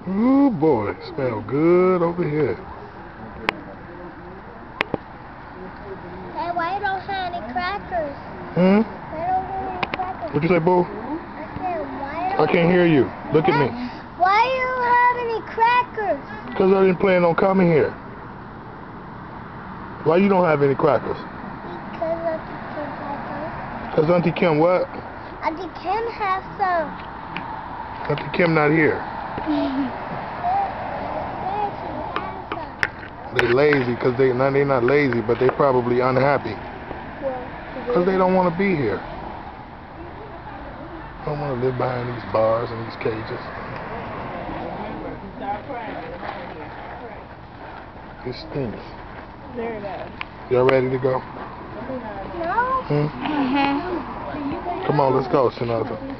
Ooh boy, smell good over here. Hey, why you don't have any crackers? Hmm? Why don't you have any crackers? What'd you say, boo? I said, why I can't hear you. Look at me. Why you don't have any crackers? Because I didn't plan on coming here. Why you don't have any crackers? Because Auntie Kim has some. Because Auntie Kim what? Auntie Kim has some. Auntie Kim not here. They lazy because they not lazy, but they probably unhappy. Because they don't want to be here. Don't want to live behind these bars and these cages. It stinks. There it is. Y'all ready to go? No. Hmm? Come on, let's go, Shenanza.